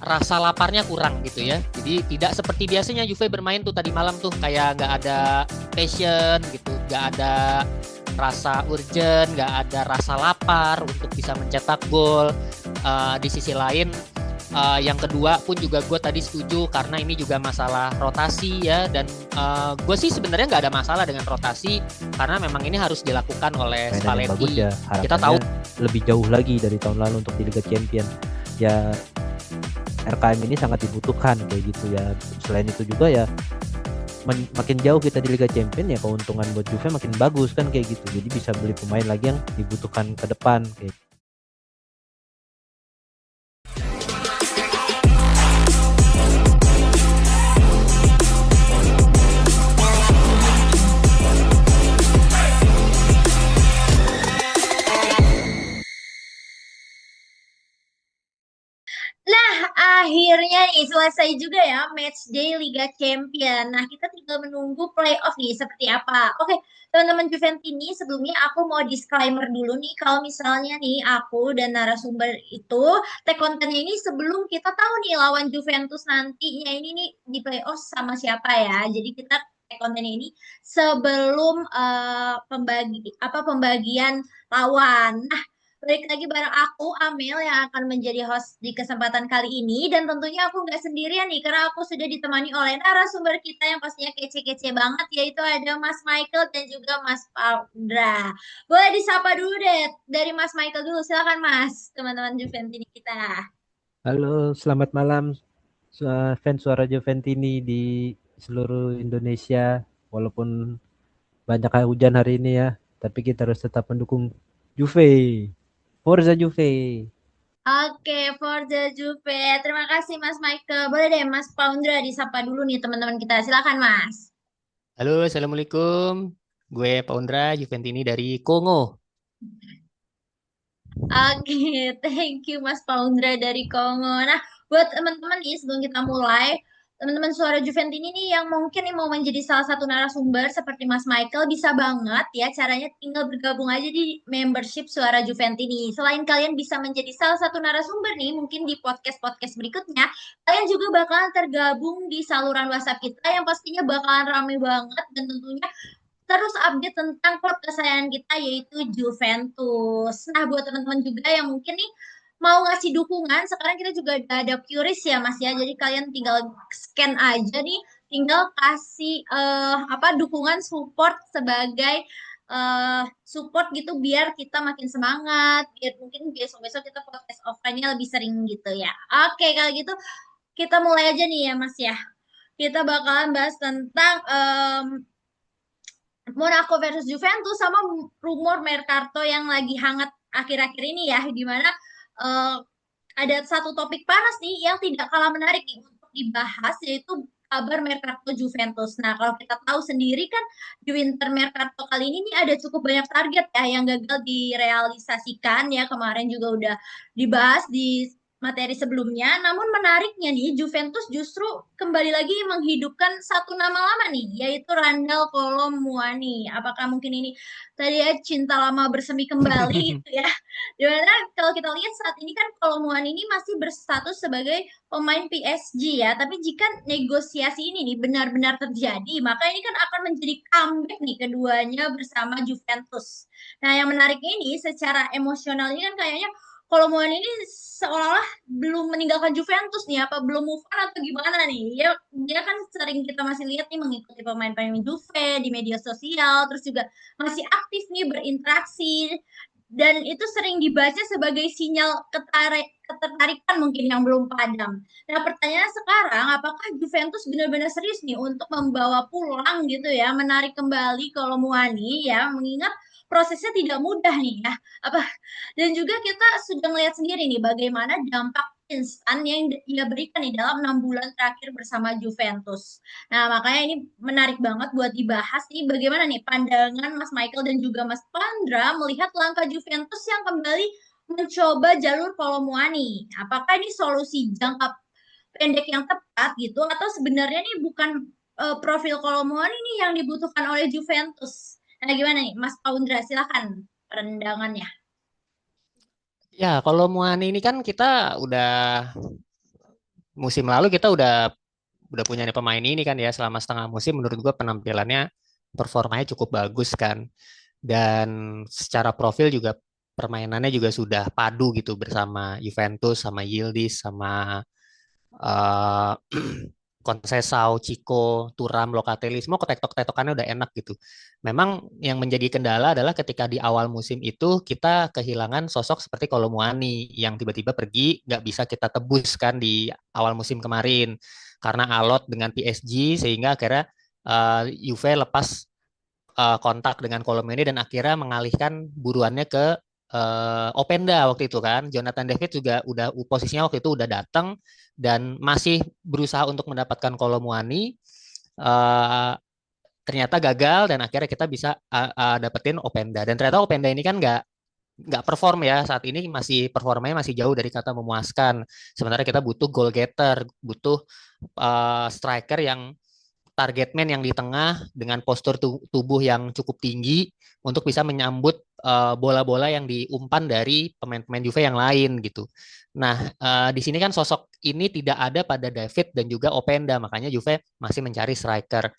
rasa laparnya kurang gitu ya. Jadi tidak seperti biasanya Juve bermain tuh tadi malam tuh kayak nggak ada passion gitu, nggak ada rasa urgent, nggak ada rasa lapar untuk bisa mencetak gol. Di sisi lain, yang kedua pun juga gue tadi setuju karena ini juga masalah rotasi ya, dan gue sih sebenarnya nggak ada masalah dengan rotasi karena memang ini harus dilakukan oleh Mainan yang bagus Spalletti. ya, Kita tahu harapannya lebih jauh lagi dari tahun lalu untuk di Liga Champion ya. RKM ini sangat dibutuhkan kayak gitu ya. Selain itu juga ya makin jauh kita di Liga Champion ya, keuntungan buat Juve makin bagus kan kayak gitu. Jadi bisa beli pemain lagi yang dibutuhkan ke depan kayak gitu. Nah, akhirnya nih selesai juga ya match day Liga Champion. Nah, kita tinggal menunggu playoff nih seperti apa. Oke, teman-teman Juventini, sebelumnya aku mau disclaimer dulu nih kalau misalnya nih aku dan narasumber itu tag kontennya ini sebelum kita tahu nih lawan Juventus nantinya ini nih di playoff sama siapa ya. Jadi kita tag kontennya ini sebelum pembagian lawan. Nah, balik lagi bareng aku, Amel, yang akan menjadi host di kesempatan kali ini. Dan tentunya aku nggak sendirian nih, karena aku sudah ditemani oleh narasumber kita yang pastinya kece-kece banget, yaitu ada Mas Michael dan juga Mas Paudra. Boleh disapa dulu deh, dari Mas Michael dulu. Silakan Mas, teman-teman Juventini kita. Halo, selamat malam fans suara Juventini di seluruh Indonesia. Walaupun banyak hujan hari ini ya, tapi kita harus tetap mendukung Juve. Forza Juve. Oke, for the Juve. Terima kasih Mas Michael. Boleh deh Mas Paundra disapa dulu nih teman-teman kita. Silakan Mas. halo, assalamualaikum. Gue Paundra Juventini dari Kongo. Oke, thank you Mas Paundra dari Kongo. Nah, buat teman-teman nih sebelum kita mulai, teman-teman Suara Juventini nih yang mungkin nih mau menjadi salah satu narasumber seperti Mas Michael bisa banget ya caranya tinggal bergabung aja di membership Suara Juventini. Selain kalian bisa menjadi salah satu narasumber nih, mungkin di podcast-podcast berikutnya, kalian juga bakalan tergabung di saluran WhatsApp kita yang pastinya bakalan rame banget dan tentunya terus update tentang klub kesayangan kita yaitu Juventus. Nah, buat teman-teman juga yang mungkin nih mau ngasih dukungan, sekarang kita juga ada QRIS ya Mas ya. Jadi kalian tinggal scan aja nih, tinggal kasih dukungan support sebagai support gitu biar kita makin semangat, biar mungkin besok-besok kita podcast offline-nya lebih sering gitu ya. Oke, kalau gitu kita mulai aja nih ya Mas ya. Kita bakalan bahas tentang Monaco versus Juventus sama rumor Mercato yang lagi hangat akhir-akhir ini ya, di mana eh, ada satu topik panas nih yang tidak kalah menarik nih untuk dibahas yaitu kabar Mercato Juventus. Nah, kalau kita tahu sendiri kan di winter Mercato kali ini nih ada cukup banyak target ya yang gagal direalisasikan ya, kemarin juga udah dibahas di materi sebelumnya. Namun menariknya nih Juventus justru kembali lagi menghidupkan satu nama lama nih yaitu Randal Kolo Muani. Apakah mungkin ini tadi ya cinta lama bersemi kembali gitu ya? Dimana kalau kita lihat saat ini kan Kolo Muani ini masih berstatus sebagai pemain PSG ya. Tapi jika negosiasi ini nih benar-benar terjadi, maka ini kan akan menjadi comeback nih keduanya bersama Juventus. Nah, yang menarik ini secara emosional ini kan kayaknya kalau Moan ini seolah-olah belum meninggalkan Juventus nih, apa belum move on atau gimana nih? Ya, dia kan sering kita masih lihat nih mengikuti pemain-pemain Juve di media sosial, terus juga masih aktif nih berinteraksi, dan itu sering dibaca sebagai sinyal ketertarikan mungkin yang belum padam. Nah, pertanyaannya sekarang, apakah Juventus benar-benar serius nih untuk membawa pulang gitu ya, menarik kembali kalau Muani ya, mengingat prosesnya tidak mudah nih ya. Apa dan juga kita sudah melihat sendiri nih bagaimana dampak instan yang ia berikan nih dalam 6 bulan terakhir bersama Juventus. Nah, makanya ini menarik banget buat dibahas nih bagaimana nih pandangan Mas Michael dan juga Mas Pandra melihat langkah Juventus yang kembali mencoba jalur Kolomuani. Apakah ini solusi jangka pendek yang tepat gitu atau sebenarnya nih bukan profil Kolomuani nih yang dibutuhkan oleh Juventus? Nah, gimana nih Mas Pandra? Silakan pandangannya. Ya, kalau Muani ini kan kita udah musim lalu kita udah punya nih pemain ini kan ya selama setengah musim menurut gua penampilannya performanya cukup bagus kan dan secara profil juga permainannya juga sudah padu gitu bersama Juventus sama Yildiz sama eh Conceição, Chico, Thuram, Locatelli, semua ketek-tok-tetokannya udah enak gitu. Memang yang menjadi kendala adalah ketika di awal musim itu kita kehilangan sosok seperti Kolo Muani yang tiba-tiba pergi, nggak bisa kita tebus kan di awal musim kemarin karena alot dengan PSG sehingga akhirnya Juve lepas kontak dengan Kolomeni dan akhirnya mengalihkan buruannya ke Openda waktu itu kan. Jonathan David juga udah posisinya waktu itu udah datang dan masih berusaha untuk mendapatkan Kolomuani. Eh, Ternyata gagal dan akhirnya kita bisa dapetin Openda. Dan ternyata Openda ini kan nggak perform ya saat ini masih performanya masih jauh dari kata memuaskan. Sementara kita butuh goal getter, butuh striker yang target man yang di tengah dengan postur tubuh yang cukup tinggi untuk bisa menyambut bola-bola yang diumpan dari pemain-pemain Juve yang lain gitu. Nah, di sini kan sosok ini tidak ada pada David dan juga Openda, makanya Juve masih mencari striker.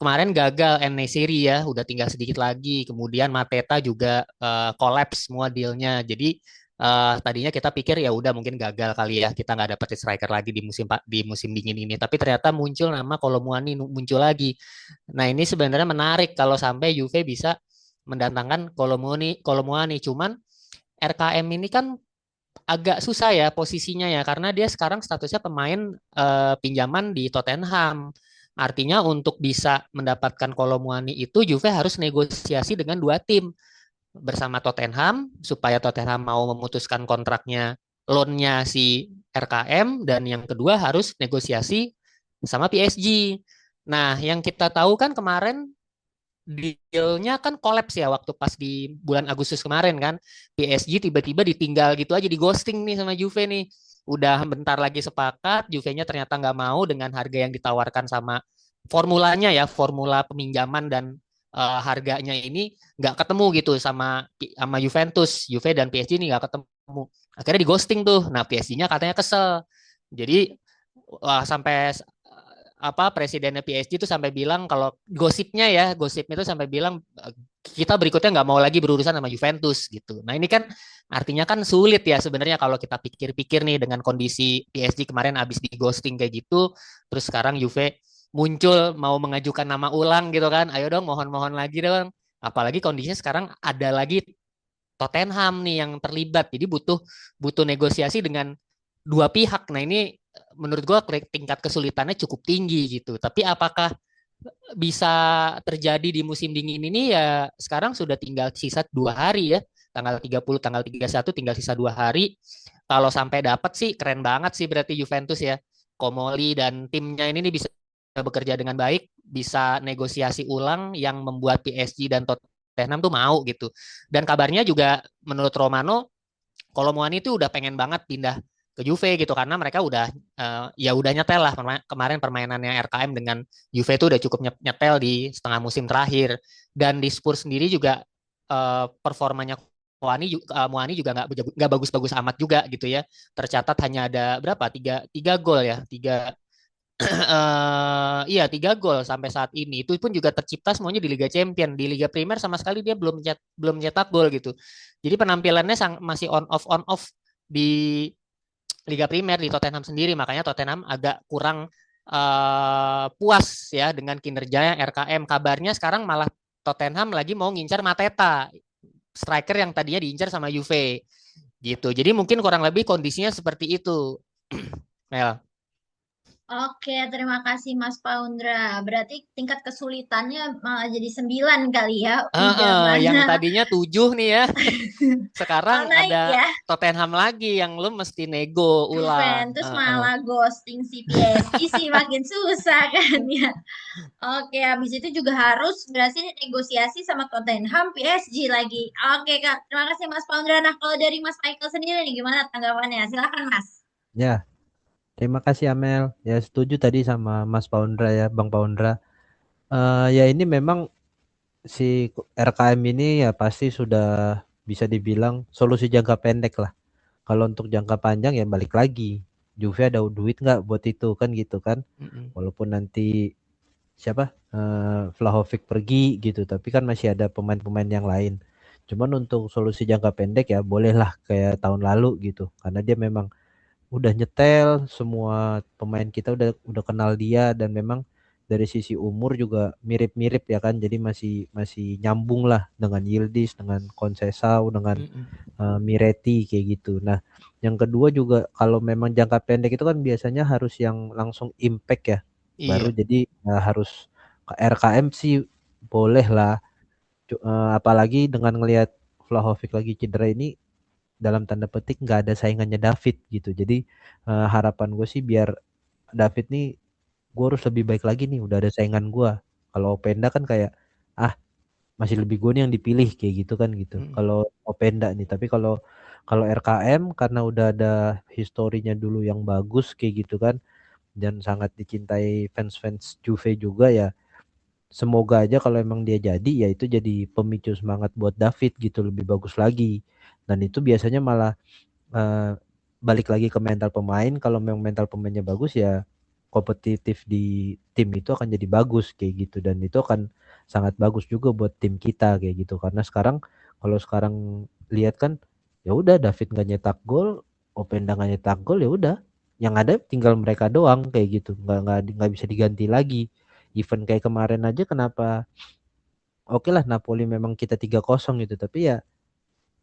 Kemarin gagal En-Nesyri ya, udah tinggal sedikit lagi. Kemudian Mateta juga collapse semua dealnya. Jadi tadinya kita pikir ya udah mungkin gagal kali ya kita nggak dapet striker lagi di musim dingin ini. Tapi ternyata muncul nama Kolomuani muncul lagi. Nah ini sebenarnya menarik kalau sampai Juve bisa mendatangkan Kolomuani. Cuman RKM ini kan agak susah ya posisinya ya karena dia sekarang statusnya pemain pinjaman di Tottenham. Artinya untuk bisa mendapatkan Kolomuani itu Juve harus negosiasi dengan dua tim bersama Tottenham supaya Tottenham mau memutuskan kontraknya loan-nya si RKM dan yang kedua harus negosiasi sama PSG. Nah, yang kita tahu kan kemarin dealnya kan kolaps ya waktu pas di bulan Agustus kemarin kan. PSG tiba-tiba ditinggal gitu aja di ghosting nih sama Juve nih. Udah bentar lagi sepakat, Juve-nya ternyata nggak mau dengan harga yang ditawarkan sama formulanya ya, formula peminjaman dan harganya ini nggak ketemu gitu sama Juventus, Juve dan PSG ini nggak ketemu. Akhirnya di ghosting tuh. Nah PSG-nya katanya kesel. Jadi sampai apa presidennya PSG itu sampai bilang kalau gosipnya itu sampai bilang kita berikutnya nggak mau lagi berurusan sama Juventus gitu. Nah ini kan artinya kan sulit ya sebenarnya kalau kita pikir-pikir nih dengan kondisi PSG kemarin abis di ghosting kayak gitu, terus sekarang Juve muncul mau mengajukan nama ulang gitu kan, ayo dong mohon-mohon lagi dong. Apalagi kondisinya sekarang ada lagi Tottenham nih yang terlibat, jadi butuh butuh negosiasi dengan dua pihak. Nah ini menurut gue tingkat kesulitannya cukup tinggi gitu. Tapi apakah bisa terjadi di musim dingin ini ya sekarang sudah tinggal sisa 2 hari ya. Tanggal 30, tanggal 31 tinggal sisa 2 hari. Kalau sampai dapat sih keren banget sih berarti Juventus ya. Komoli dan timnya ini nih bisa bekerja dengan baik, bisa negosiasi ulang yang membuat PSG dan Tottenham tuh mau gitu. Dan kabarnya juga menurut Romano kalau Muani itu udah pengen banget pindah ke Juve gitu karena mereka udah ya udah nyetel lah kemarin permainannya RKM dengan Juve itu udah cukup nyetel di setengah musim terakhir dan di Spurs sendiri juga performanya Muani juga nggak bagus-bagus amat juga gitu ya tercatat hanya ada berapa tiga gol ya iya 3 gol sampai saat ini itu pun juga tercipta semuanya di Liga Champion di Liga Primer sama sekali dia belum cetak gol gitu jadi penampilannya masih on off di Liga Primer di Tottenham sendiri makanya Tottenham agak kurang puas ya dengan kinerjanya RKM kabarnya sekarang malah Tottenham lagi mau ngincar Mateta striker yang tadinya diincar sama Juve gitu jadi mungkin kurang lebih kondisinya seperti itu Mel. Oke, terima kasih Mas Paundra. Berarti tingkat kesulitannya malah jadi 9 kali ya. Udah Yang mana tadinya 7 nih ya. oh, Sekarang naik ada ya. Tottenham lagi yang lu mesti nego ulang. Juventus malah ghosting si PSG sih makin susah kan ya. Oke, habis itu juga harus berhasil negosiasi sama Tottenham PSG lagi. Oke, Kak. Terima kasih Mas Paundra. Nah, kalau dari Mas Michael sendiri nih gimana tanggapannya? Silakan, Mas. Ya, terima kasih Amel. Ya setuju tadi sama Mas Paundra ya, Bang Paundra. Ya ini memang si RKM ini ya pasti sudah bisa dibilang solusi jangka pendek lah. Kalau untuk jangka panjang ya balik lagi. Juve ada duit nggak buat itu kan gitu kan. Mm-mm. Walaupun nanti siapa Vlahovic pergi gitu, tapi kan masih ada pemain-pemain yang lain. Cuman untuk solusi jangka pendek ya bolehlah kayak tahun lalu gitu, karena dia memang udah nyetel, semua pemain kita udah kenal dia, dan memang dari sisi umur juga mirip-mirip ya kan, jadi masih masih nyambung lah dengan Yildiz, dengan Conceição, dengan Mm-mm. Miretti kayak gitu. Nah, yang kedua juga kalau memang jangka pendek itu kan biasanya harus yang langsung impact ya, baru Iya. jadi harus ke RKM sih boleh lah. Apalagi dengan ngelihat Vlahovic lagi cedera ini, dalam tanda petik nggak ada saingannya David gitu. Jadi harapan gue sih biar David nih, gue harus lebih baik lagi nih, udah ada saingan gue. Kalau Openda kan kayak ah masih lebih gue nih yang dipilih kayak gitu kan gitu. Mm-mm. Kalau Openda nih, tapi kalau kalau RKM karena udah ada historinya dulu yang bagus kayak gitu kan, dan sangat dicintai fans-fans Juve juga ya. Semoga aja kalau emang dia jadi, ya itu jadi pemicu semangat buat David gitu, lebih bagus lagi. Dan itu biasanya malah eh, balik lagi ke mental pemain. Kalau memang mental pemainnya bagus ya kompetitif di tim itu akan jadi bagus kayak gitu, dan itu akan sangat bagus juga buat tim kita kayak gitu. Karena sekarang kalau sekarang lihat kan, ya udah David nggak nyetak gol, Openda nggak nyetak gol, ya udah yang ada tinggal mereka doang kayak gitu, nggak bisa diganti lagi. Event kayak kemarin aja, kenapa oke lah Napoli memang kita 3-0 gitu, tapi ya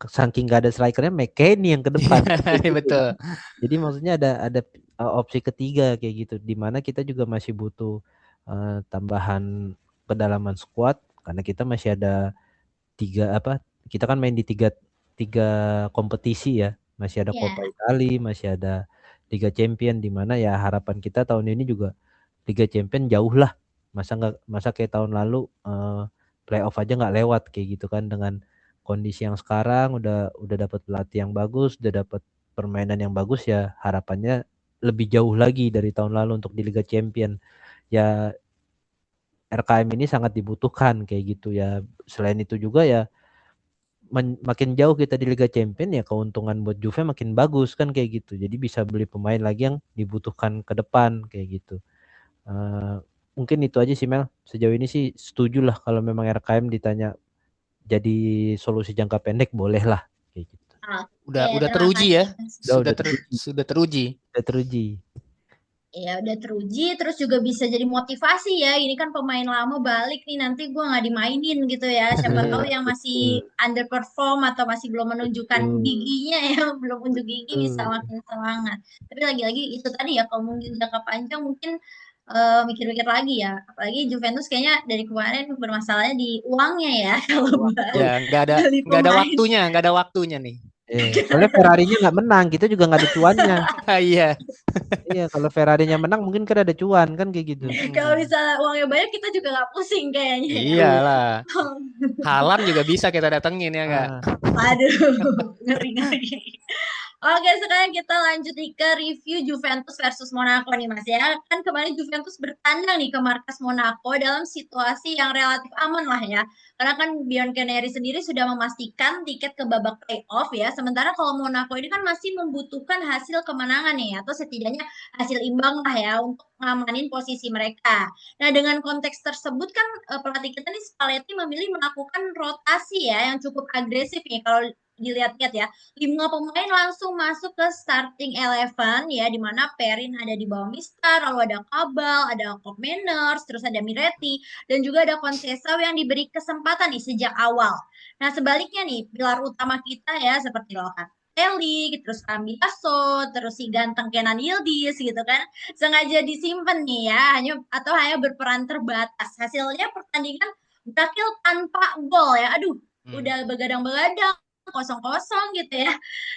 saking gak ada strikernya, McKennie yang ke depan kan kayak Iya gitu betul. kan. Jadi maksudnya ada opsi ketiga kayak gitu, di mana kita juga masih butuh tambahan kedalaman squad, karena kita masih ada tiga apa, kita kan main di tiga tiga kompetisi ya, masih ada Coppa Ya. Italia, masih ada Liga Champion, di mana ya harapan kita tahun ini juga Liga Champion jauh lah. Masa kayak tahun lalu playoff aja nggak lewat kayak gitu kan, dengan kondisi yang sekarang udah dapat pelatih yang bagus, udah dapat permainan yang bagus, ya harapannya lebih jauh lagi dari tahun lalu untuk di Liga Champion. Ya RKM ini sangat dibutuhkan kayak gitu ya. Selain itu juga ya makin jauh kita di Liga Champion, ya keuntungan buat Juve makin bagus kan kayak gitu. Jadi bisa beli pemain lagi yang dibutuhkan ke depan kayak gitu. Eh, Mungkin itu aja sih Mel. Sejauh ini sih setuju lah kalau memang RKM ditanya jadi solusi jangka pendek, boleh lah kayak gitu. Oke, Udah terima teruji kasih ya. Mas. Udah teruji, Sudah teruji. udah teruji. Ya udah teruji, terus juga bisa jadi motivasi ya. Ini kan pemain lama balik nih, nanti gua nggak dimainin gitu ya. Siapa tahu Iya. yang Betul, masih underperform atau masih belum menunjukkan betul, giginya ya, belum unjuk gigi bisa betul. makin semangat. Tapi lagi-lagi itu tadi ya, kalau mungkin jangka panjang mungkin mikir-mikir lagi ya. Apalagi Juventus kayaknya dari kemarin bermasalahnya di uangnya ya, kalau Wah, Ya, buat beli nggak ada pemain. waktunya, nggak ada waktunya nih. soalnya Ferrarinya nggak menang, kita juga nggak ada cuannya. Iya. Iya, kalau Ferrarinya menang mungkin kan ada cuan kan kayak gitu. Kalau Mm-mm. misalnya uangnya banyak, kita juga nggak pusing kayaknya ya. Iya. Iyalah. Halan juga bisa kita datengin ya nggak? Ah, Waduh, ngeri-ngeri. Oke, sekarang kita lanjut nih ke review Juventus versus Monaco nih Mas ya. Kan kemarin Juventus bertandang nih ke markas Monaco dalam situasi yang relatif aman lah ya. Karena kan Bianconeri sendiri sudah memastikan tiket ke babak playoff ya. Sementara kalau Monaco ini kan masih membutuhkan hasil kemenangan nih, atau setidaknya hasil imbang lah ya untuk ngamanin posisi mereka. Nah, dengan konteks tersebut kan pelatih kita nih Spalletti memilih melakukan rotasi ya yang cukup agresif nih kalau dilihat-lihat ya. 5 pemain langsung masuk ke starting eleven ya, di mana Perin ada di bawah Mister, lalu ada Kabal, ada Manners, terus ada Miretti, dan juga ada Conceição yang diberi kesempatan nih sejak awal. Nah, sebaliknya nih, pilar utama kita ya seperti Locatelli, terus Cambiaso, terus si ganteng Kenan Yildiz gitu kan, sengaja disimpan nih ya, hanya berperan terbatas. Hasilnya pertandingan berakhir tanpa gol ya. Aduh, Hmm. udah begadang-begadang kosong-kosong gitu ya.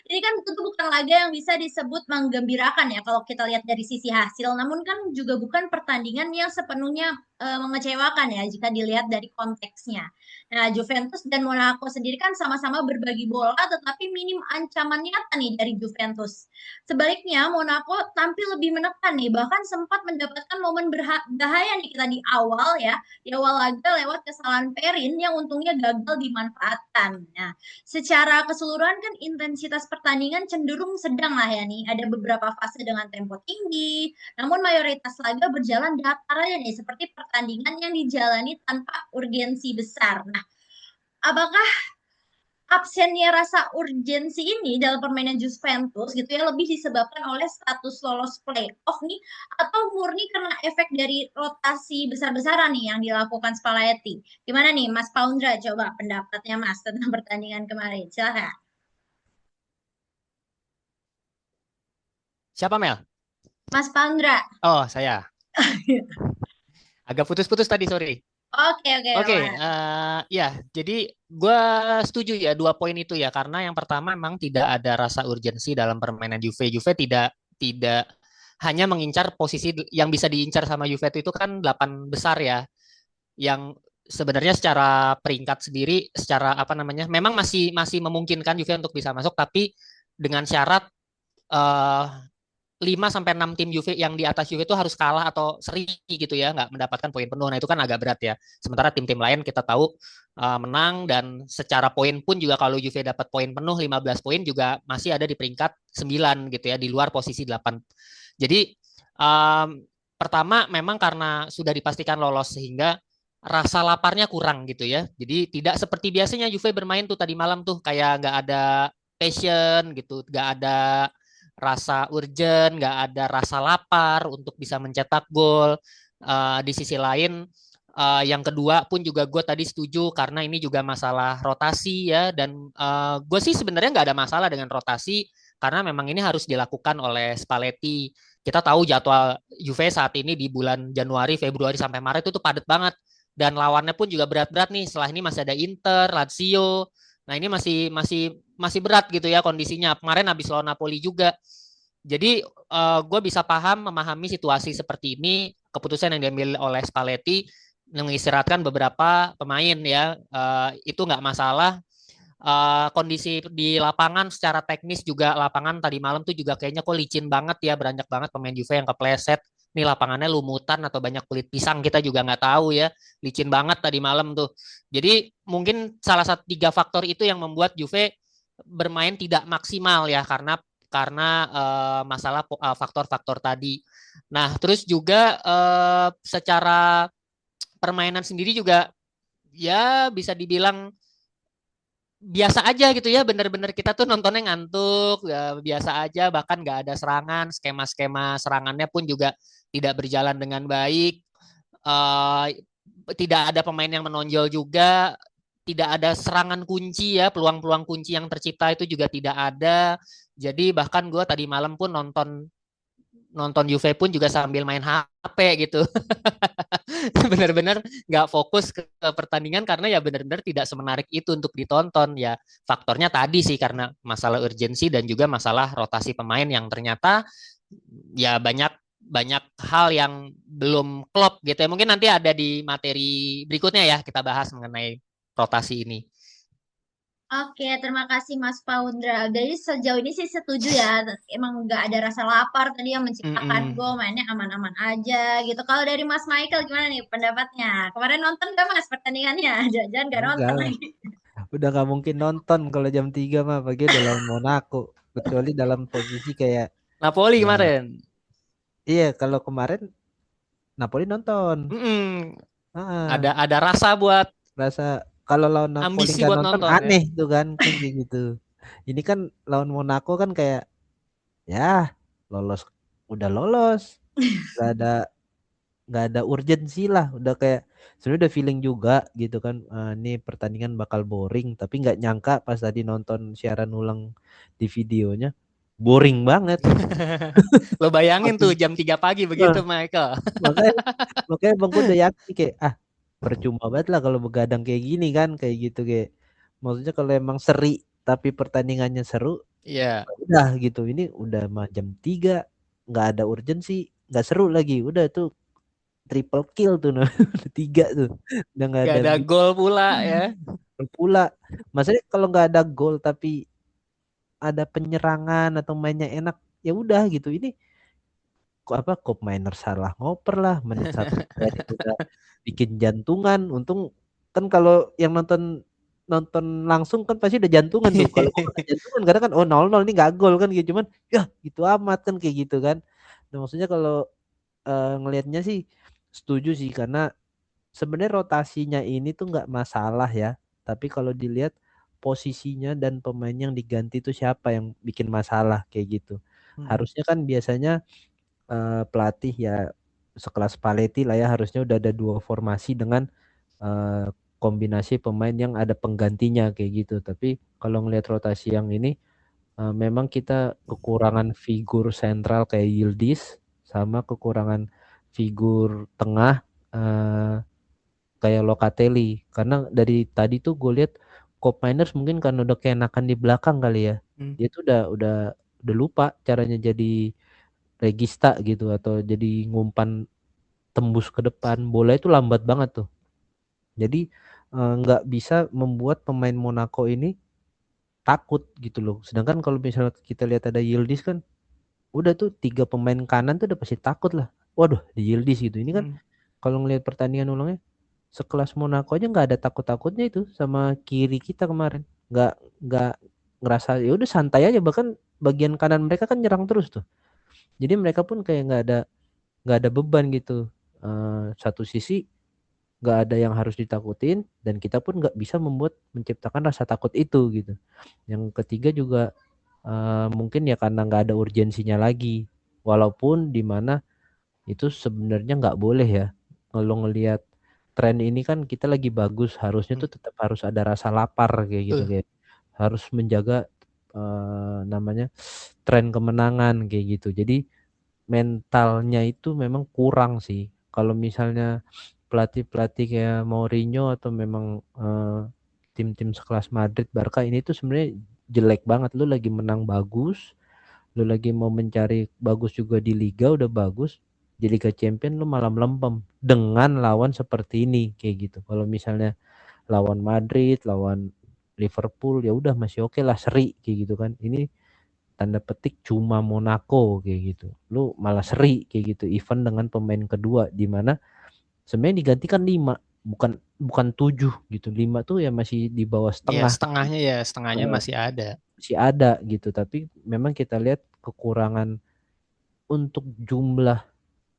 Ini kan tentu bukan laga yang bisa disebut menggembirakan ya kalau kita lihat dari sisi hasil, namun kan juga bukan pertandingan yang sepenuhnya mengecewakan ya jika dilihat dari konteksnya. Nah, Juventus dan Monaco sendiri kan sama-sama berbagi bola, tetapi minim ancaman nyata nih dari Juventus. Sebaliknya, Monaco tampil lebih menekan nih, bahkan sempat mendapatkan momen bahaya nih kita di awal ya, di awal laga lewat kesalahan Perin yang untungnya gagal dimanfaatkan. Nah, secara secara keseluruhan kan intensitas pertandingan cenderung sedang lah ya nih. Ada beberapa fase dengan tempo tinggi, namun mayoritas laga berjalan datar aja nih, seperti pertandingan yang dijalani tanpa urgensi besar. Nah, apakah absennya rasa urgensi ini dalam permainan Juventus gitu ya lebih disebabkan oleh status lolos playoff nih atau murni karena efek dari rotasi besar-besaran nih yang dilakukan Spalletti? Gimana nih Mas Paundra, coba pendapatnya Mas tentang pertandingan kemarin? Silakan. Siapa Mel? Mas Paundra. Oh, saya. Agak putus-putus tadi, sorry. Oke, oke, Oke, aman. ya, jadi gue setuju ya 2 poin itu ya, karena yang pertama memang tidak ada rasa urgensi dalam permainan Juve. Juve tidak hanya mengincar posisi yang bisa diincar sama Juve itu kan 8 besar ya, yang sebenarnya secara peringkat sendiri, secara apa namanya, memang masih masih memungkinkan Juve untuk bisa masuk, tapi dengan syarat eh 5 sampai 6 tim Juve yang di atas Juve itu harus kalah atau seri gitu ya, nggak mendapatkan poin penuh. Nah, itu kan agak berat ya. Sementara tim-tim lain kita tahu menang dan secara poin pun juga kalau Juve dapat poin penuh 15 poin juga masih ada di peringkat 9 gitu ya, di luar posisi 8. Jadi um, pertama memang karena sudah dipastikan lolos sehingga rasa laparnya kurang gitu ya. Jadi tidak seperti biasanya Juve bermain tuh tadi malam tuh kayak nggak ada passion gitu, nggak ada rasa urgent, nggak ada rasa lapar untuk bisa mencetak gol. Di sisi lain, yang kedua pun juga gue tadi setuju karena ini juga masalah rotasi ya, dan gue sih sebenarnya nggak ada masalah dengan rotasi karena memang ini harus dilakukan oleh Spalletti. Kita tahu jadwal Juve saat ini di bulan Januari, Februari sampai Maret itu padat banget dan lawannya pun juga berat-berat nih. Setelah ini masih ada Inter, Lazio. Nah, ini masih masih masih berat gitu ya kondisinya. Kemarin habis lawan Napoli juga. Jadi gue bisa memahami situasi seperti ini, keputusan yang diambil oleh Spalletti mengistirahatkan beberapa pemain ya, itu nggak masalah. Kondisi di lapangan secara teknis juga lapangan tadi malam tuh juga kayaknya kok licin banget ya, beranjak banget pemain Juve yang kepleset. Nih lapangannya lumutan atau banyak kulit pisang kita juga nggak tahu ya, licin banget tadi malam tuh. Jadi mungkin salah satu 3 faktor itu yang membuat Juve bermain tidak maksimal ya karena masalah faktor-faktor tadi. Nah, terus juga secara permainan sendiri juga ya bisa dibilang biasa aja gitu ya, bener-bener kita tuh nontonnya ngantuk ya, biasa aja, bahkan nggak ada serangan, skema-skema serangannya pun juga tidak berjalan dengan baik. Eh, Tidak ada pemain yang menonjol juga, tidak ada serangan kunci ya, peluang-peluang kunci yang tercipta itu juga tidak ada. Jadi bahkan gue tadi malam pun nonton nonton Juve pun juga sambil main HP gitu. Benar-benar nggak fokus ke pertandingan karena ya benar-benar tidak semenarik itu untuk ditonton ya. Faktornya tadi sih karena masalah urgensi dan juga masalah rotasi pemain yang ternyata ya banyak banyak hal yang belum klop gitu ya. Mungkin nanti ada di materi berikutnya ya kita bahas mengenai rotasi ini. Oke, terima kasih Mas Paundra. Jadi sejauh ini sih setuju ya, emang nggak ada rasa lapar tadi yang menciptakan gol, Mm-mm. mainnya aman-aman aja gitu. Kalau dari Mas Michael gimana nih pendapatnya? Kemarin nonton nggak Mas pertandingannya? Jangan nggak Enggak nonton lah. lagi. Udah nggak mungkin nonton kalau jam 3 mah pagi udah lawan Monaco. Kecuali dalam posisi kayak Napoli ya kemarin. iya kalau kemarin Napoli nonton. Mm-mm. Ah, Ada rasa buat rasa kalau lawan Napoli ambisi nggak buat nonton nonton ya. aneh tuh kan kayak gitu. Ini kan lawan Monaco kan kayak ya lolos udah lolos. Gak ada nggak ada urgensi lah udah kayak sebenarnya udah feeling juga gitu kan ini pertandingan bakal boring tapi nggak nyangka pas tadi nonton siaran ulang di videonya boring banget. Lo bayangin tuh Makin jam 3 pagi begitu, eh, Michael. makanya makanya bang gue udah yakin kayak percuma banget lah kalau begadang kayak gini kan kayak gitu kayak maksudnya kalau emang seri tapi pertandingannya seru Iya, udah gitu ini udah mah jam 3 nggak ada urgensi nggak seru lagi udah tuh triple kill tuh nah. Udah 3 tuh udah nggak gak ada ada gol pula ya. pula maksudnya kalau nggak ada gol tapi ada penyerangan atau mainnya enak ya udah gitu ini kok apa kok Miner salah ngoper lah menit 1 udah bikin jantungan untung kan kalau yang nonton nonton langsung kan pasti udah jantungan tuh. Kalau gua udah jantungan karena kan 0-0 ini nggak gol kan gitu. Cuman ya gitu amat kan kayak gitu kan. Nah, maksudnya kalau ngelihatnya sih setuju sih karena sebenarnya rotasinya ini tuh nggak masalah ya. Tapi kalau dilihat posisinya dan pemain yang diganti itu siapa yang bikin masalah kayak gitu. Harusnya kan biasanya pelatih ya sekelas Spalletti lah ya harusnya udah ada dua formasi dengan eh, kombinasi pemain yang ada penggantinya kayak gitu. Tapi kalau ngelihat rotasi yang ini memang kita kekurangan figur sentral kayak Yildiz sama kekurangan figur tengah eh, kayak Locatelli. Karena dari tadi tuh gue lihat Cop Miners mungkin karena udah keenakan di belakang kali ya. Dia tuh udah lupa caranya jadi regista gitu atau jadi ngumpan tembus ke depan. Bola itu lambat banget tuh. Jadi nggak bisa membuat pemain Monaco ini takut gitu loh. Sedangkan kalau misalnya kita lihat ada Yildiz kan udah tuh tiga pemain kanan tuh udah pasti takut lah. Waduh, di Yildiz gitu. Ini kan kalau ngelihat pertandingan ulangnya sekelas Monaco aja nggak ada takut-takutnya itu sama kiri kita kemarin. Nggak ngerasa ya udah santai aja bahkan bagian kanan mereka kan nyerang terus tuh. Jadi mereka pun kayak nggak ada beban gitu. Satu sisi nggak ada yang harus ditakutin dan kita pun nggak bisa menciptakan rasa takut itu gitu. Yang ketiga juga mungkin ya karena nggak ada urgensinya lagi. Walaupun di mana itu sebenarnya nggak boleh ya. Kalau ngelihat tren ini kan kita lagi bagus, harusnya tuh tetap harus ada rasa lapar kayak gitu kayak harus menjaga namanya tren kemenangan kayak gitu. Jadi mentalnya itu memang kurang sih. Kalau misalnya pelatih-pelatih kayak Mourinho atau memang tim-tim sekelas Madrid, Barca ini tuh sebenarnya jelek banget. Lu lagi menang bagus, lu lagi mau mencari bagus juga di liga udah bagus. Di Liga Champion lu malah melempem dengan lawan seperti ini kayak gitu. Kalau misalnya lawan Madrid, lawan Liverpool ya udah masih oke lah seri kayak gitu kan. Ini tanda petik cuma Monaco kayak gitu. Lu malah seri kayak gitu event dengan pemain kedua di mana sebenarnya digantikan 5 bukan bukan 7 gitu. 5 tuh ya masih di bawah Iya, setengah. setengahnya Eh, masih ada. masih ada gitu tapi memang kita lihat kekurangan untuk jumlah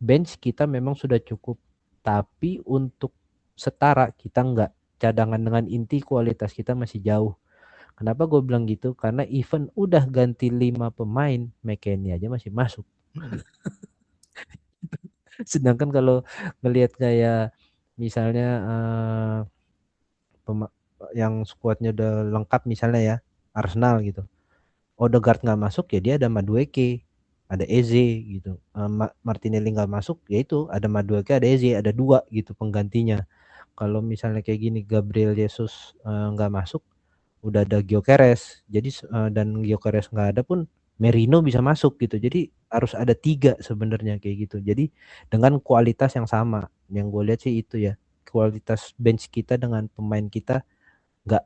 bench kita memang sudah cukup tapi untuk setara kita enggak cadangan dengan inti kualitas kita masih jauh. Kenapa gue bilang gitu? Karena event udah ganti 5 pemain, McKennie aja masih masuk. Sedangkan kalau ngelihat kayak misalnya yang skuadnya udah lengkap misalnya ya Arsenal gitu. Odegaard nggak masuk ya dia ada Madueke, ada Eze gitu. Martinelli nggak masuk ya itu ada Madueke, ada Eze, ada dua gitu penggantinya. Kalau misalnya kayak gini Gabriel Jesus nggak masuk, udah ada Gyökeres. Jadi dan Gyökeres nggak ada pun Merino bisa masuk gitu. Jadi harus ada 3 sebenarnya kayak gitu. Jadi dengan kualitas yang sama. Yang gue lihat sih itu ya. Kualitas bench kita dengan pemain kita nggak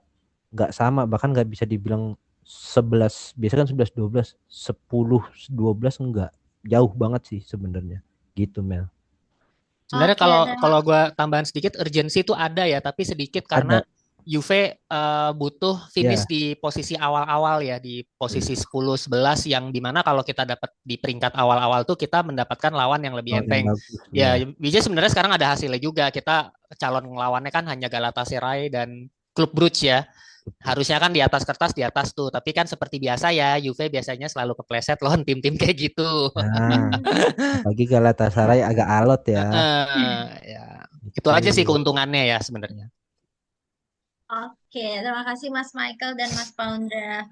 nggak sama bahkan nggak bisa dibilang 11 biasanya kan 11 12 10 12 enggak jauh banget sih sebenarnya gitu Mel. Sebenarnya Oke, kalau terima kalau gue tambahan sedikit, urgensi itu ada ya, tapi sedikit karena Ada Juve butuh ya. finish di posisi awal-awal ya, di posisi 10 11 yang dimana kalau kita dapat di peringkat awal-awal tuh kita mendapatkan lawan yang lebih Oh, yang enteng. bagus Ya, ya. Bija sebenarnya sekarang ada hasilnya juga. Kita calon lawannya kan hanya Galatasaray dan klub Brugge ya. Harusnya kan di atas kertas di atas tuh, tapi kan seperti biasa ya, Juve biasanya selalu kepleset lawan tim-tim kayak gitu. Nah, apalagi Galatasaray agak alot ya. Ya, itu Itu aja sih keuntungannya ya sebenarnya. Oke, terima kasih Mas Michael dan Mas Paundra.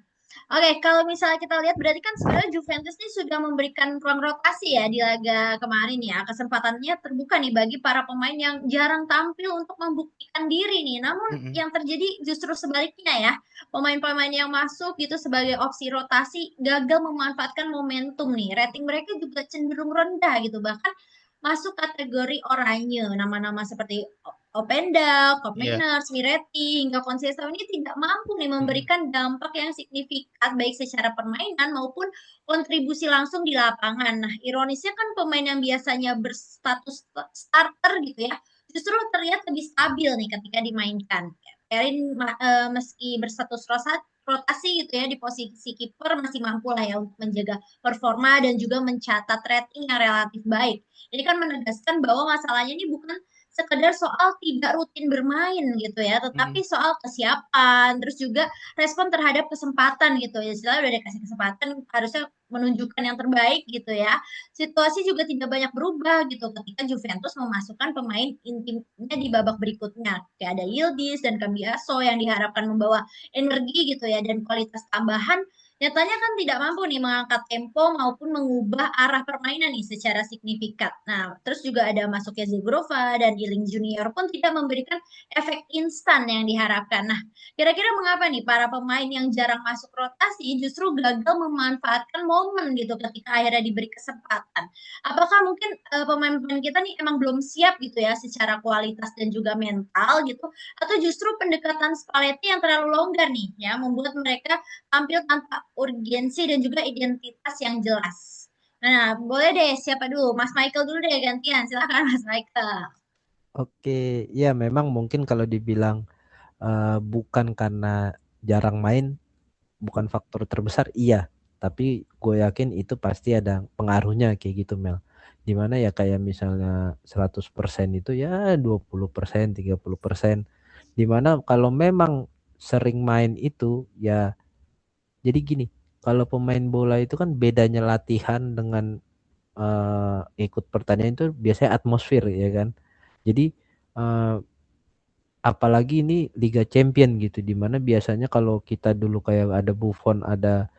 Oke, kalau misalnya kita lihat berarti kan sebenarnya Juventus ini sudah memberikan ruang rotasi ya di laga kemarin ya. Kesempatannya terbuka nih bagi para pemain yang jarang tampil untuk membuktikan diri nih. Namun Mm-mm. yang terjadi justru sebaliknya ya. Pemain-pemain yang masuk gitu sebagai opsi rotasi gagal memanfaatkan momentum nih. Rating mereka juga cenderung rendah gitu. Bahkan masuk kategori oranye. Nama-nama seperti Openda, Iya. Koopmeiners, Miretti, hingga Conceição ini tidak mampu nih Mm-mm. memberikan dampak yang signifikan baik secara permainan maupun kontribusi langsung di lapangan. Nah, ironisnya kan pemain yang biasanya berstatus starter gitu ya, justru terlihat lebih stabil nih ketika dimainkan. Kerin meski berstatus rotasi gitu ya di posisi kiper masih mampu lah ya untuk menjaga performa dan juga mencatat rating yang relatif baik. Ini kan menegaskan bahwa masalahnya ini bukan sekedar soal tidak rutin bermain gitu ya, tetapi soal kesiapan, terus juga respon terhadap kesempatan gitu ya. Setelah udah dikasih kesempatan harusnya menunjukkan yang terbaik gitu ya. Situasi juga tidak banyak berubah gitu ketika Juventus memasukkan pemain intimnya di babak berikutnya. Kayak ada Yildiz dan Cambiaso yang diharapkan membawa energi gitu ya dan kualitas tambahan nyatanya kan tidak mampu nih mengangkat tempo maupun mengubah arah permainan nih secara signifikan. Nah, terus juga ada masuknya Zegrova dan Ealing Junior pun tidak memberikan efek instan yang diharapkan. Nah, kira-kira mengapa nih para pemain yang jarang masuk rotasi justru gagal memanfaatkan momen gitu ketika akhirnya diberi kesempatan? Apakah mungkin pemain-pemain kita nih emang belum siap gitu ya secara kualitas dan juga mental gitu, atau justru pendekatan Spalletti yang terlalu longgar nih ya membuat mereka tampil tanpa urgensi dan juga identitas yang jelas. Nah, boleh deh siapa dulu? Mas Michael dulu deh gantian. Silakan Mas Michael. Oke, ya memang mungkin kalau dibilang bukan karena jarang main, bukan faktor terbesar, iya. Tapi gue yakin itu pasti ada pengaruhnya kayak gitu Mel. Dimana ya kayak misalnya 100% itu ya 20%, 30%. Dimana kalau memang sering main itu ya jadi gini, kalau pemain bola itu kan bedanya latihan dengan ikut pertandingan itu biasanya atmosfer ya kan. Jadi eh, apalagi ini Liga Champion gitu, dimana biasanya kalau kita dulu kayak ada Buffon, ada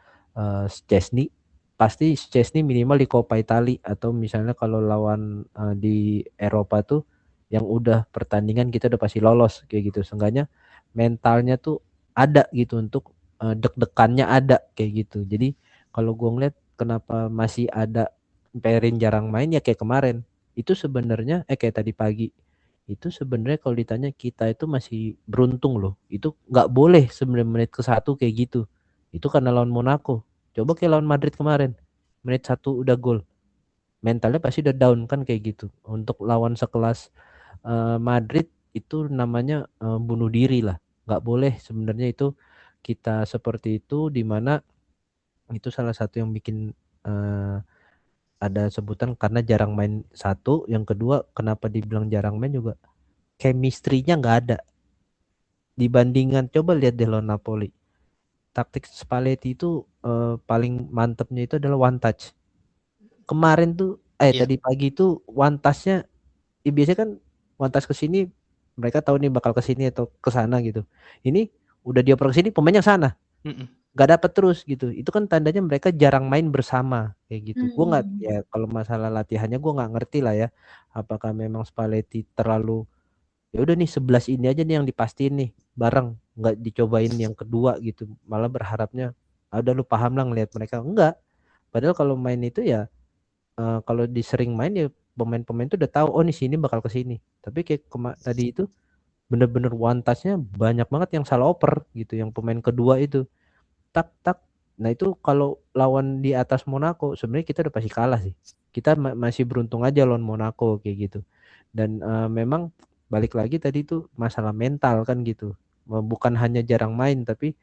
Szczesny, pasti Szczesny minimal di Coppa Italia, atau misalnya kalau lawan di Eropa tuh yang udah pertandingan kita udah pasti lolos kayak gitu. Seenggaknya mentalnya tuh ada gitu untuk deg-degannya ada kayak gitu. Jadi kalau gue ngeliat kenapa masih ada Perin jarang main ya kayak kemarin itu sebenarnya kayak tadi pagi itu sebenarnya kalau ditanya kita itu masih beruntung loh. Itu nggak boleh 9 menit ke 1 kayak gitu. Itu karena lawan Monaco. Coba kayak lawan Madrid kemarin. Menit 1 udah gol. Mentalnya pasti udah down kan kayak gitu. Untuk lawan sekelas Madrid itu namanya bunuh diri lah. Nggak boleh sebenarnya itu kita seperti itu, di mana itu salah satu yang bikin ada sebutan karena jarang main satu. Yang kedua kenapa dibilang jarang main juga chemistry-nya nggak ada. Dibandingkan coba lihat deh lawan Napoli. Taktik Spalletti itu paling mantepnya itu adalah one touch. Kemarin tuh Iya, tadi pagi itu one touch-nya ya biasanya kan one touch ke sini mereka tahu nih bakal ke sini atau ke sana gitu. Ini udah dioper ke sini pemainnya ke sana. mm-mm. Gak dapat terus gitu. Itu kan tandanya mereka jarang main bersama kayak gitu. Gue nggak Hmm. ya kalau masalah latihannya gue nggak ngerti lah ya. Apakah memang Spalletti terlalu ya udah nih 11 ini aja nih yang dipastiin nih bareng, nggak dicobain yang kedua gitu, malah berharapnya udah lu paham lah ngelihat mereka enggak, padahal kalau main itu ya kalau disering main ya pemain-pemain itu udah tahu oh nih sini bakal ke sini, tapi kayak tadi itu bener-bener one touch-nya banyak banget yang salah oper gitu, yang pemain kedua itu tak tak. Nah itu kalau lawan di atas Monaco sebenarnya kita udah pasti kalah sih, kita masih beruntung aja lawan Monaco kayak gitu. Dan memang balik lagi tadi tuh masalah mental kan gitu. Bukan hanya jarang main tapi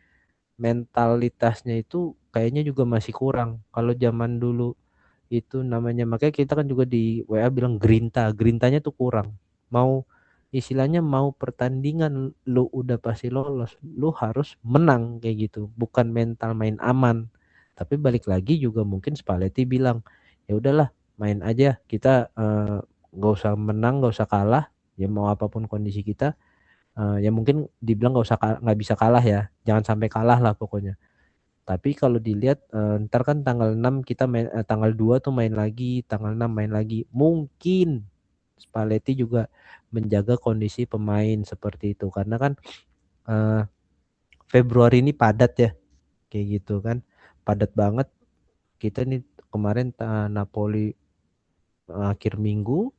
mentalitasnya itu kayaknya juga masih kurang. Kalau zaman dulu itu namanya, makanya kita kan juga di WA bilang grinta, grintanya tuh kurang. Mau istilahnya mau pertandingan lu udah pasti lolos, lu harus menang kayak gitu, bukan mental main aman. Tapi balik lagi juga mungkin Spalletti bilang ya udahlah main aja kita, nggak usah menang nggak usah kalah, ya mau apapun kondisi kita, ya mungkin dibilang nggak bisa kalah ya, jangan sampai kalah lah pokoknya. Tapi kalau dilihat ntar kan tanggal 6 kita main, tanggal 2 tuh main lagi, tanggal 6 main lagi. Mungkin Spalletti juga menjaga kondisi pemain seperti itu karena kan eh, Februari ini padat ya kayak gitu kan. Padat banget. Kita nih kemarin Napoli akhir minggu,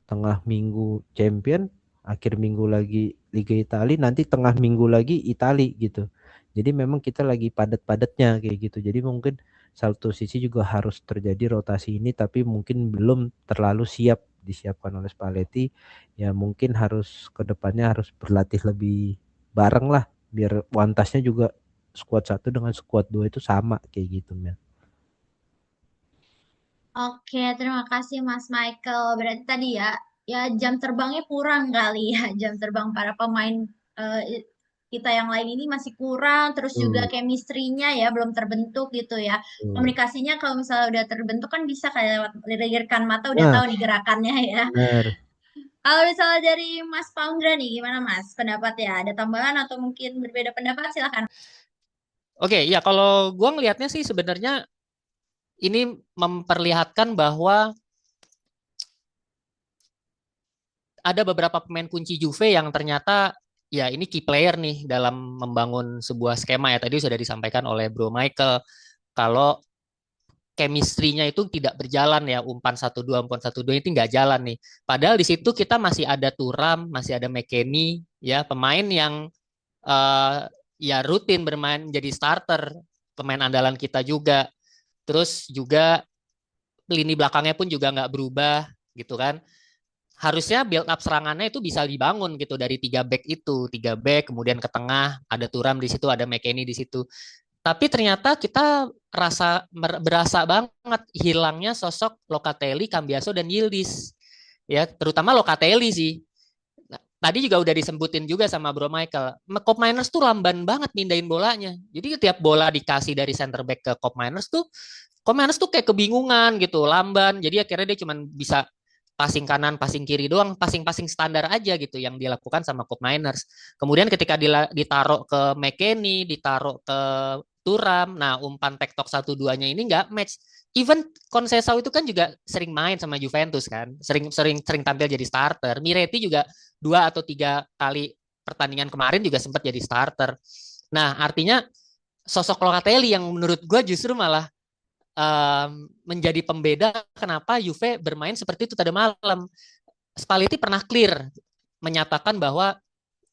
tengah minggu Champion, akhir minggu lagi Liga Italia, nanti tengah minggu lagi Italia gitu. Jadi memang kita lagi padat-padatnya kayak gitu. Jadi mungkin satu sisi juga harus terjadi rotasi ini, tapi mungkin belum terlalu disiapkan oleh Spalletti. Ya mungkin harus ke depannya harus berlatih lebih bareng lah biar kuantitasnya juga squad 1 dengan squad 2 itu sama kayak gitu Mel. Oke, terima kasih Mas Michael. Berarti tadi ya, ya jam terbangnya kurang kali ya. Jam terbang para pemain eh, kita yang lain ini masih kurang. Terus juga Hmm, chemistry-nya ya belum terbentuk gitu ya. hmm. Komunikasinya kalau misalnya udah terbentuk kan bisa kayak lewat lirikan mata udah Nah, tahu nih gerakannya ya. benar. Kalau misalnya dari Mas Paundra nih, gimana Mas? Pendapat ya? Ada tambahan atau mungkin berbeda pendapat? Silakan. Oke, ya kalau gua ngelihatnya sih sebenarnya ini memperlihatkan bahwa ada beberapa pemain kunci Juve yang ternyata ya ini key player nih dalam membangun sebuah skema ya. Tadi sudah disampaikan oleh Bro Michael kalau chemistry-nya itu tidak berjalan ya, umpan 1-2 itu nggak jalan nih. Padahal di situ kita masih ada Thuram, masih ada McKennie ya, pemain yang eh, ya rutin bermain jadi starter, pemain andalan kita juga. Terus juga lini belakangnya pun juga nggak berubah gitu kan. Harusnya build up serangannya itu bisa dibangun gitu dari 3 back itu, 3 back kemudian ke tengah ada Thuram di situ, ada McKennie di situ. Tapi ternyata kita berasa banget hilangnya sosok Locatelli, Cambiaso dan Yildiz. Ya, terutama Locatelli sih. Nah, tadi juga udah disebutin juga sama Bro Michael. Cop Miners tuh lamban banget mindahin bolanya. Jadi tiap bola dikasih dari center back ke Cop Miners tuh Komenes tuh kayak kebingungan gitu, lamban. Jadi akhirnya dia cuma bisa passing kanan, passing kiri doang, passing-passing standar aja gitu yang dilakukan sama Cup Miners. Kemudian ketika ditaruh ke McKennie, ditaruh ke Turam, nah umpan tektok 1-2-nya ini nggak match. Even Conceição itu kan juga sering main sama Juventus kan, sering sering sering tampil jadi starter. Miretti juga 2 atau 3 kali pertandingan kemarin juga sempat jadi starter. Nah, artinya sosok Locatelli yang menurut gue justru malah menjadi pembeda kenapa Juve bermain seperti itu tadi malam. Spalletti pernah clear menyatakan bahwa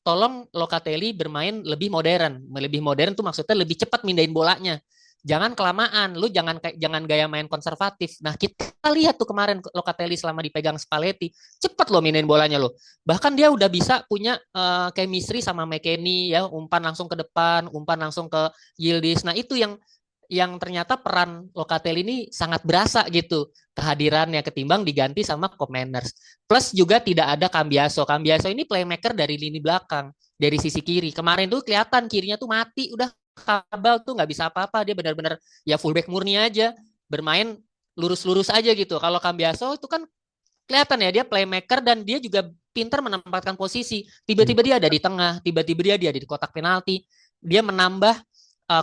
tolong Locatelli bermain lebih modern. Lebih modern tuh maksudnya lebih cepat mindahin bolanya. Jangan kelamaan, lu jangan gaya main konservatif. Nah, kita lihat tuh kemarin Locatelli selama dipegang Spalletti, cepat lo mindahin bolanya lo. Bahkan dia udah bisa punya chemistry sama McKennie ya, umpan langsung ke depan, umpan langsung ke Yildiz. Nah, itu yang ternyata peran Locatelli ini sangat berasa gitu kehadirannya ketimbang diganti sama Komeners. Plus juga tidak ada Cambiaso. Cambiaso ini playmaker dari lini belakang, dari sisi kiri. Kemarin tuh kelihatan kirinya tuh mati, udah kabel tuh nggak bisa apa-apa. Dia benar-benar ya fullback murni aja, bermain lurus-lurus aja gitu. Kalau Cambiaso itu kan kelihatan ya dia playmaker dan dia juga pintar menempatkan posisi. Hmm. Tiba-tiba dia ada di tengah, tiba-tiba dia ada di kotak penalti. Dia menambah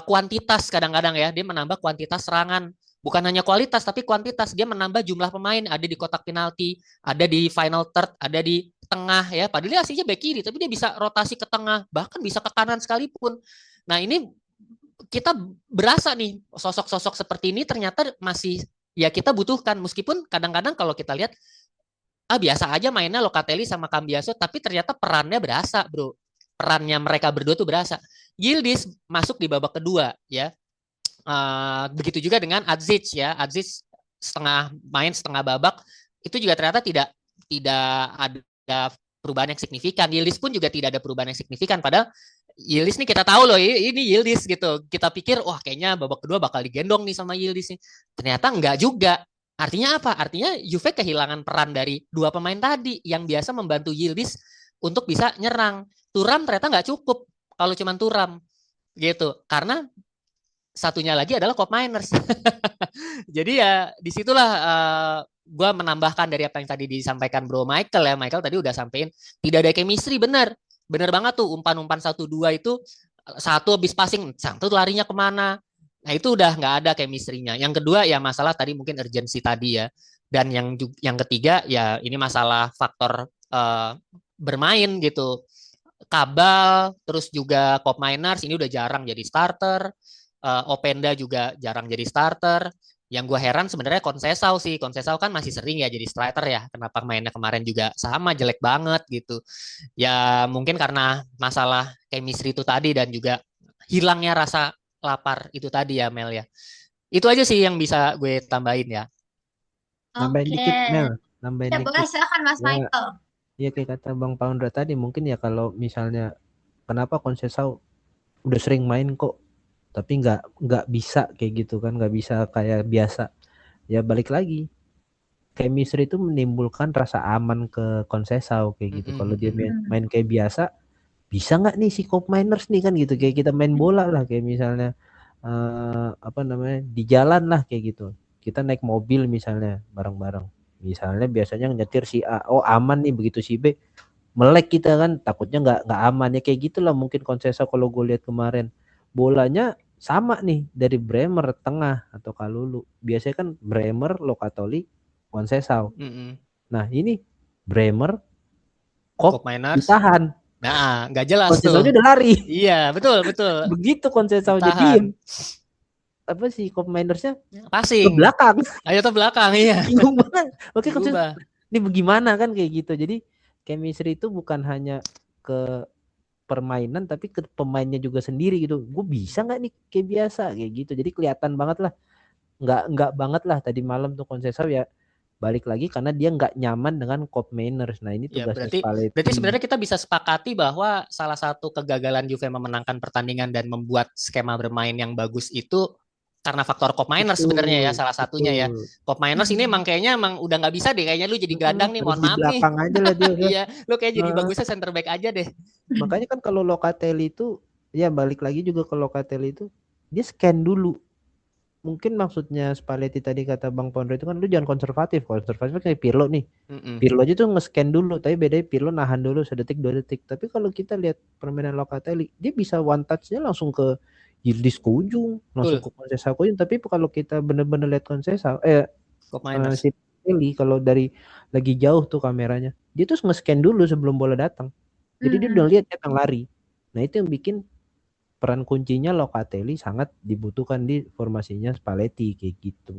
kuantitas kadang-kadang ya, dia menambah kuantitas serangan. Bukan hanya kualitas tapi kuantitas. Dia menambah jumlah pemain ada di kotak penalti, ada di final third, ada di tengah ya. Padahal dia aslinya back kiri, tapi dia bisa rotasi ke tengah, bahkan bisa ke kanan sekalipun. Nah, ini kita berasa nih sosok-sosok seperti ini ternyata masih ya kita butuhkan meskipun kadang-kadang kalau kita lihat biasa aja mainnya Locatelli sama Cambiaso tapi ternyata perannya berasa bro, perannya mereka berdua tuh berasa. Yildiz masuk di babak kedua ya. Begitu juga dengan Aziz ya. Aziz setengah main setengah babak itu juga ternyata tidak tidak ada perubahan yang signifikan. Yildiz pun juga tidak ada perubahan yang signifikan. Padahal Yildiz nih kita tahu loh ini Yildiz gitu. Kita pikir wah kayaknya babak kedua bakal digendong nih sama Yildiz nih. Ternyata enggak juga. Artinya apa? Artinya Juve kehilangan peran dari 2 pemain tadi yang biasa membantu Yildiz untuk bisa nyerang. Turam ternyata nggak cukup kalau cuma Turam gitu. Karena satunya lagi adalah Cop Miners. Jadi ya disitulah gue menambahkan dari apa yang tadi disampaikan Bro Michael ya. Michael tadi udah sampein tidak ada chemistry benar. Benar banget tuh umpan-umpan 1-2 itu satu habis passing, satu larinya kemana. Nah itu udah nggak ada chemistry-nya. Yang kedua ya masalah tadi mungkin urgency tadi ya. Dan yang ketiga ya ini masalah faktor bermain gitu. Kabal, terus juga Cop Miners ini udah jarang jadi starter. Openda juga jarang jadi starter. Yang gue heran sebenarnya Conceição sih. Conceição kan masih sering ya jadi striker ya. Kenapa mainnya kemarin juga sama jelek banget gitu. Ya mungkin karena masalah chemistry itu tadi dan juga hilangnya rasa lapar itu tadi ya Mel ya. Itu aja sih yang bisa gue tambahin ya. Nambahin Oke. dikit Mel, nambahin Ya boleh dikit. silakan Mas Ya, Michael. ya kayak kata Bang Paundra tadi mungkin ya kalau misalnya kenapa Conceição udah sering main kok tapi nggak bisa kayak gitu kan, nggak bisa kayak biasa. Ya balik lagi, chemistry itu menimbulkan rasa aman ke Conceição kayak gitu. Kalau dia main kayak biasa, bisa nggak nih si Cop Miners nih kan gitu, kayak kita main bola lah, kayak misalnya apa namanya, di jalan lah kayak gitu. Kita naik mobil misalnya bareng-bareng. Misalnya biasanya nyetir si A, oh aman nih, begitu si B melek kita kan takutnya nggak aman ya, kayak gitulah mungkin Conceição. Kalau gue lihat kemarin bolanya sama nih dari Bremer tengah atau Kalulu, biasanya kan Bremer, Locatelli, Conceição. Nah ini Bremer Cop kok Miners. ditahan, Nah, nggak jelas tuh. Conceição udah lari. Iya, betul. Begitu Conceição Tahan. diem, apa sih Cop Minersnya ke Passing. belakang, Ayo ke belakang, iya. bingung banget. Oke, Berubah. ini bagaimana kan kayak gitu. Jadi chemistry itu bukan hanya ke permainan tapi ke pemainnya juga sendiri gitu. Gue bisa nggak nih kayak biasa kayak gitu. Jadi kelihatan banget lah, nggak banget lah tadi malam tuh Conceição ya, balik lagi karena dia nggak nyaman dengan Cop Miners. Nah ini Ya, tugasnya berarti Spalletti. sebenarnya kita bisa sepakati bahwa salah satu kegagalan Juve memenangkan pertandingan dan membuat skema bermain yang bagus itu karena faktor Cop Miners sebenarnya ya, salah satunya ya. Cop Miners ini emang kayaknya udah nggak bisa deh, kayaknya lu jadi gelandang nih, mohon maaf nih. Di belakang aja lah dia. Iya, lu kayak jadi bagusnya center back aja deh. Makanya kan kalau Locatelli itu ya balik lagi juga ke Locatelli itu, dia scan dulu. Mungkin maksudnya Spalletti tadi kata Bang Pondro itu kan lu jangan konservatif kayak Pirlo nih. Pirlo aja tuh nge-scan dulu, tapi bedanya Pirlo nahan dulu sedetik 2 detik. Tapi kalau kita lihat permainan Locatelli, dia bisa one touch-nya langsung ke Yildiz ke ujung, langsung ke Conceição ke ujung. Tapi kalau kita bener-bener lihat Conceição si Eli, kalau dari lagi jauh tuh kameranya, dia tuh nge-scan dulu sebelum bola datang. Jadi dia udah lihat datang lari. Nah itu yang bikin peran kuncinya Locatelli sangat dibutuhkan di formasinya Spalletti kayak gitu,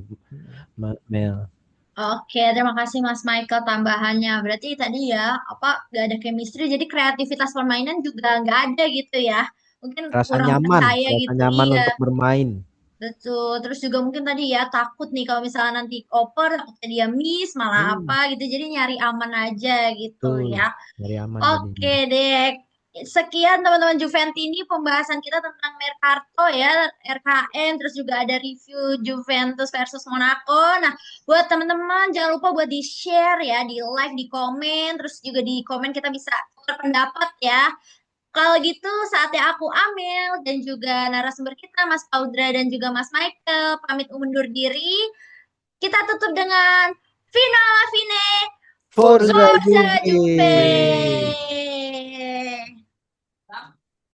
Mel. Oke, terima kasih Mas Michael tambahannya. Berarti tadi ya, gak ada chemistry, jadi kreativitas permainan juga nggak ada gitu ya. Mungkin Rasa kurang nyaman percaya gitu. nyaman Iya, untuk bermain. betul. Terus juga mungkin tadi ya takut nih kalau misalnya nanti oper, takutnya dia miss, malah apa gitu. Jadi nyari aman aja gitu ya. Nyari aman. Oke deh. Sekian teman-teman Juventini pembahasan kita tentang Mercato ya, RKM, terus juga ada review Juventus versus Monaco. Nah, buat teman-teman jangan lupa buat di-share ya, di-like, di komen, terus juga di komen kita bisa berpendapat ya. Kalau gitu saatnya aku Amel dan juga narasumber kita Mas Audra dan juga Mas Michael pamit undur diri. Kita tutup dengan Fino alla fine, Forza Juve.